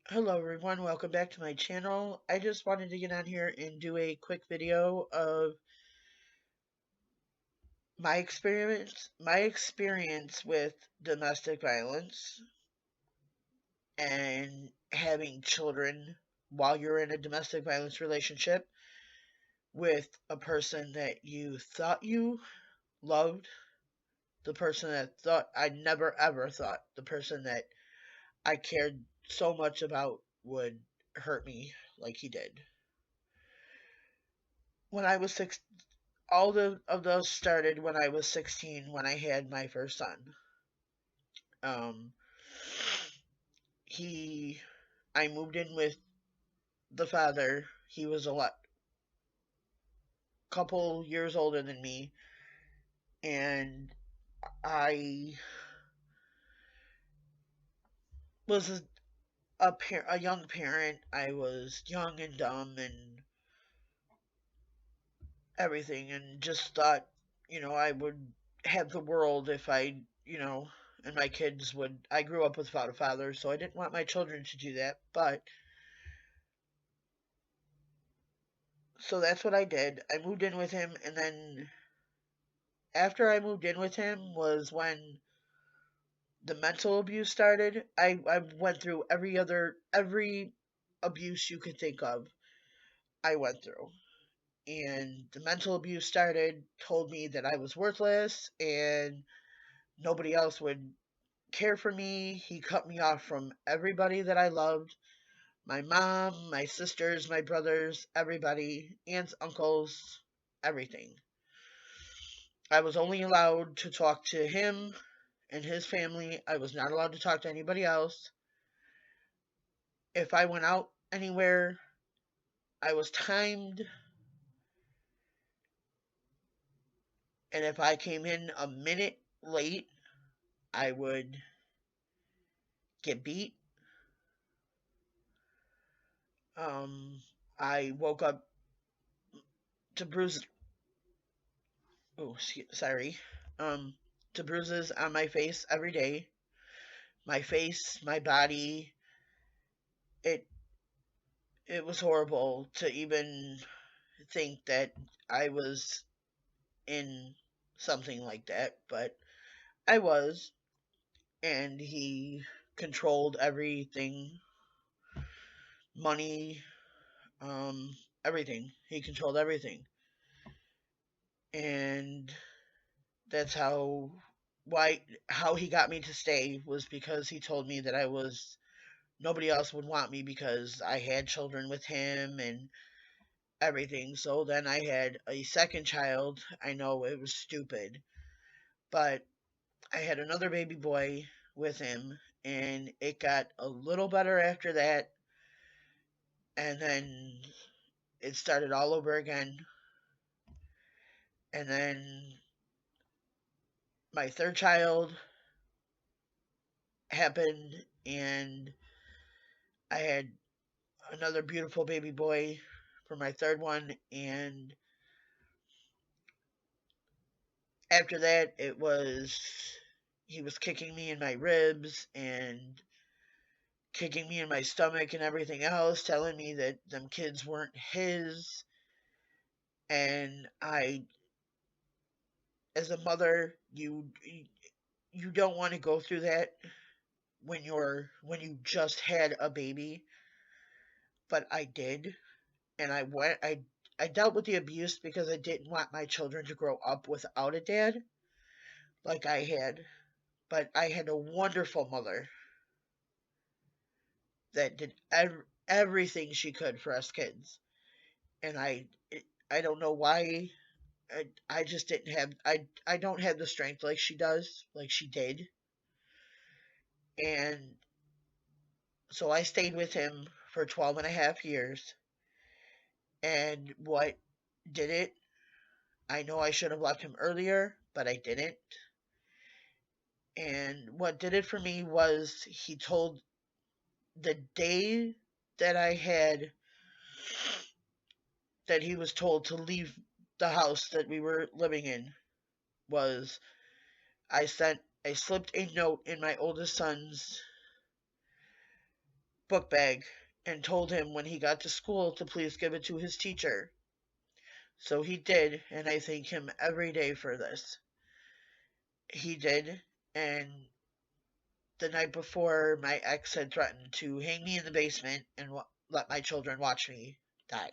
Hello everyone, welcome back to my channel. I just wanted to get on here and do a quick video of my experience with domestic violence and having children while you're in a domestic violence relationship with a person that you thought you loved, the person that thought I never ever thought the person that I cared so much about would hurt me like he did. When I was six, of those started when I was 16 when I had my first son. Um, he, I moved in with the father. He was a couple years older than me, and I was a young parent. I was young and dumb and everything, and just thought, I would have the world if and my kids would. I grew up without a father, so I didn't want my children to do that, but so that's what I did. I moved in with him, and then after I moved in with him was when the mental abuse started. I went through every abuse you could think of. I went through, and the mental abuse started. Told me that I was worthless and nobody else would care for me. He cut me off from everybody that I loved. My mom, my sisters, my brothers, everybody, aunts, uncles, everything. I was only allowed to talk to him and his family. I was not allowed to talk to anybody else. If I went out anywhere, I was timed. And if I came in a minute late, I would get beat. Um, I woke up to bruises. Oh, sorry. Um, to bruises on my face every day. My face, my body. It it was horrible to even think that I was in something like that, but I was, and he controlled everything, money, everything. He controlled everything, and that's why how he got me to stay was because he told me that I was nobody else would want me because I had children with him and everything. So then I had a second child. I know it was stupid, but I had another baby boy with him, and it got a little better after that, and then it started all over again. And then my third child happened, and I had another beautiful baby boy for my third one. And after that, he was kicking me in my ribs and kicking me in my stomach and everything else, telling me that them kids weren't his. And as a mother, you don't want to go through that when you just had a baby, but I did, and I dealt with the abuse because I didn't want my children to grow up without a dad like I had. But I had a wonderful mother that did everything she could for us kids, and I don't know why. I just didn't have I don't have the strength like she does, like she did. And so I stayed with him for 12 and a half years. And what did it? I know I should have left him earlier, but I didn't. And what did it for me was he told the day that I had that he was told to leave the house that we were living in was I slipped a note in my oldest son's book bag and told him when he got to school to please give it to his teacher. So he did, and I thank him every day for this. He did, and the night before, my ex had threatened to hang me in the basement and let my children watch me die.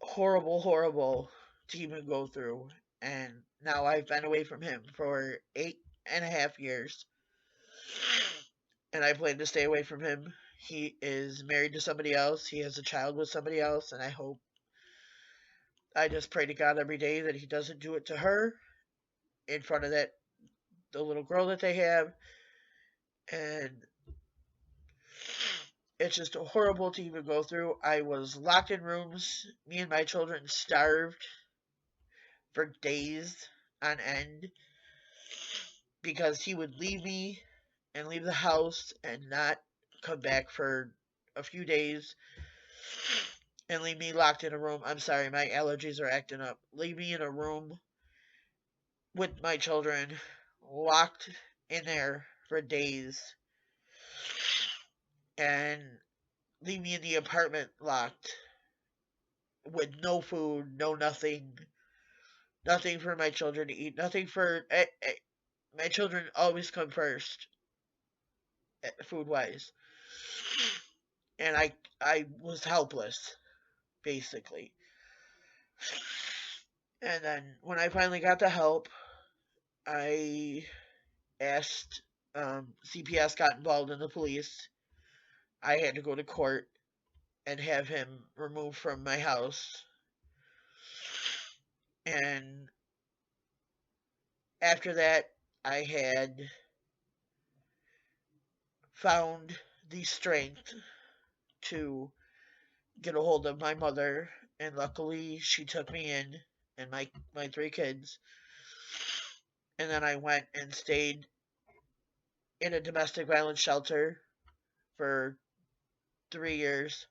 Horrible, horrible to even go through. And now I've been away from him for 8.5 years. And I plan to stay away from him. He is married to somebody else. He has a child with somebody else. And I just pray to God every day that he doesn't do it to her in front of the little girl that they have. And it's just horrible to even go through. I was locked in rooms. Me and my children starved for days on end because he would leave me and leave the house and not come back for a few days and leave me locked in a room. I'm sorry, my allergies are acting up. Leave me in a room with my children, locked in there for days, and leave me in the apartment locked with no food, no nothing. Nothing for my children to eat. Nothing for my children always come first, food wise. And I was helpless, basically. And then when I finally got the help, I asked, CPS got involved in the police. I had to go to court and have him removed from my house. And after that, I had found the strength to get a hold of my mother, and luckily she took me in and my three kids. And then I went and stayed in a domestic violence shelter for 3 years.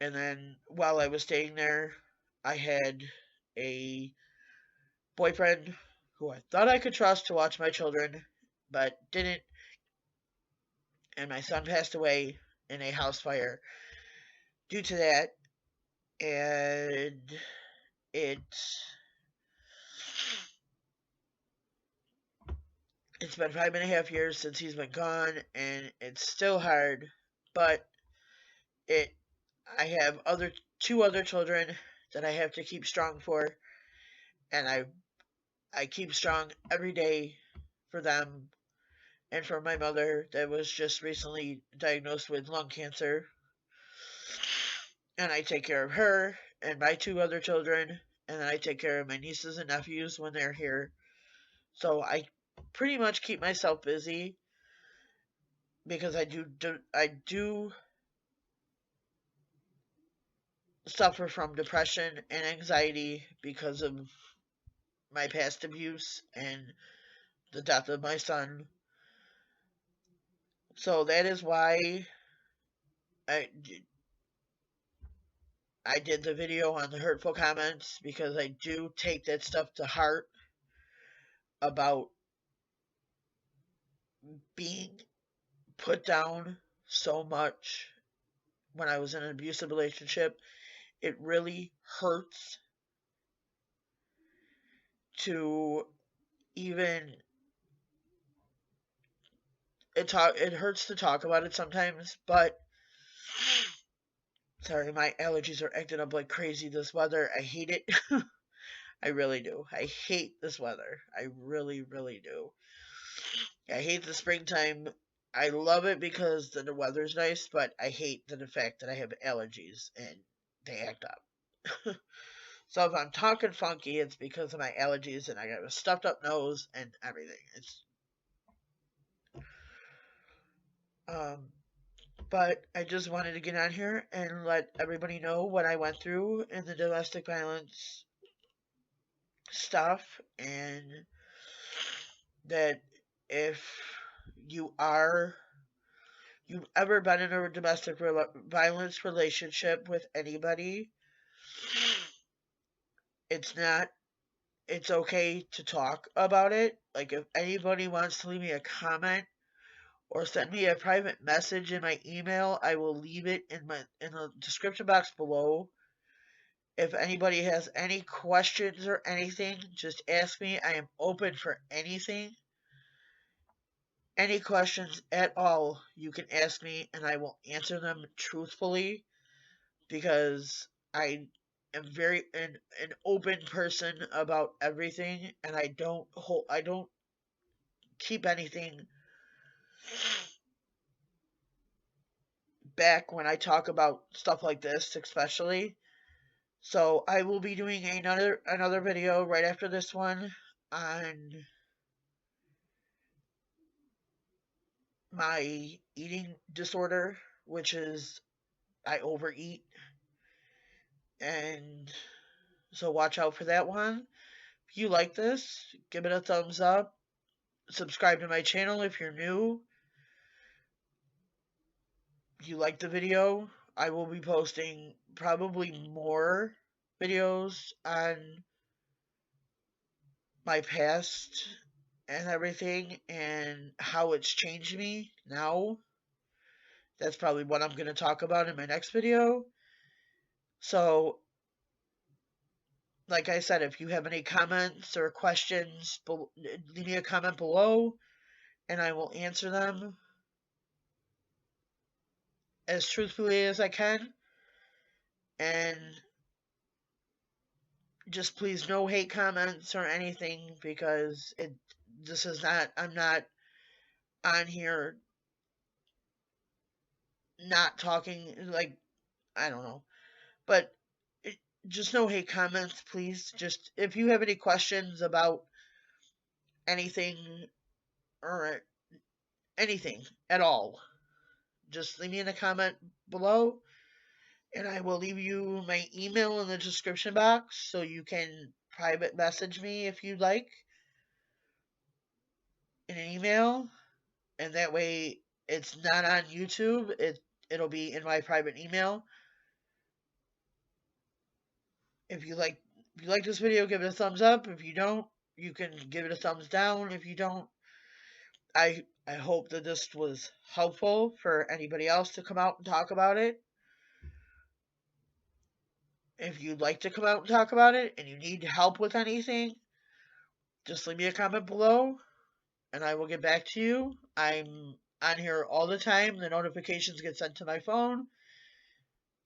And then while I was staying there, I had a boyfriend who I thought I could trust to watch my children, but didn't. And my son passed away in a house fire due to that. And it's been 5.5 years since he's been gone, and it's still hard, but it I have two other children that I have to keep strong for, and I keep strong every day for them and for my mother that was just recently diagnosed with lung cancer. And I take care of her and my two other children, and then I take care of my nieces and nephews when they're here. So I pretty much keep myself busy because I do suffer from depression and anxiety because of my past abuse and the death of my son. So that is why I, I did the video on the hurtful comments, because I do take that stuff to heart about being put down so much when I was in an abusive relationship. It really hurts to even it hurts to talk about it sometimes, but sorry, my allergies are acting up like crazy this weather. I hate it. I really do. I hate this weather. I really, really do. I hate the springtime. I love it because the weather's nice, but I hate the fact that I have allergies and they act up. So if I'm talking funky, it's because of my allergies and I got a stuffed up nose and everything. Um, but I just wanted to get on here and let everybody know what I went through in the domestic violence stuff, and that if you are you've ever been in a domestic violence relationship with anybody, it's not it's okay to talk about it. Like, if anybody wants to leave me a comment or send me a private message in my email. I will leave it in the description box below. If anybody has any questions or anything, just ask me. I am open for anything. Any questions at all, you can ask me and I will answer them truthfully, because I am very an open person about everything, and I don't keep anything back when I talk about stuff like this, especially. So I will be doing another video right after this one on my eating disorder, which is I overeat, and so watch out for that one. If you like this, give it a thumbs up. Subscribe to my channel if you're new. If you like the video, I will be posting probably more videos on my past and everything and how it's changed me now. That's probably what I'm going to talk about in my next video. So, like I said, if you have any comments or questions, leave me a comment below and I will answer them as truthfully as I can. And just please no hate comments or anything, because I'm not on here not talking, like, I don't know. But it, just no hate comments, please. Just if you have any questions about anything or anything at all, just leave me in a comment below and I will leave you my email in the description box so you can private message me if you'd like in an email, and that way it's not on YouTube. It'll be in my private email. If you like this video, give it a thumbs up. If you don't, you can give it a thumbs down. If you don't, I hope that this was helpful for anybody else to come out and talk about it. If you'd like to come out and talk about it and you need help with anything, just leave me a comment below and I will get back to you. I'm on here all the time. The notifications get sent to my phone,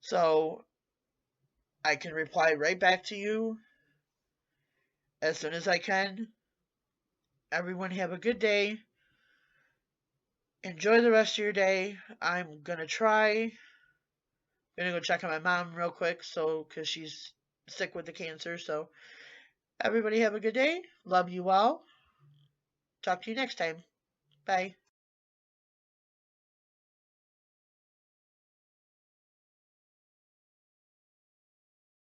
so I can reply right back to you as soon as I can. Everyone have a good day. Enjoy the rest of your day. I'm gonna go check on my mom real quick, because she's sick with the cancer. So everybody have a good day. Love you all. Talk to you next time. Bye.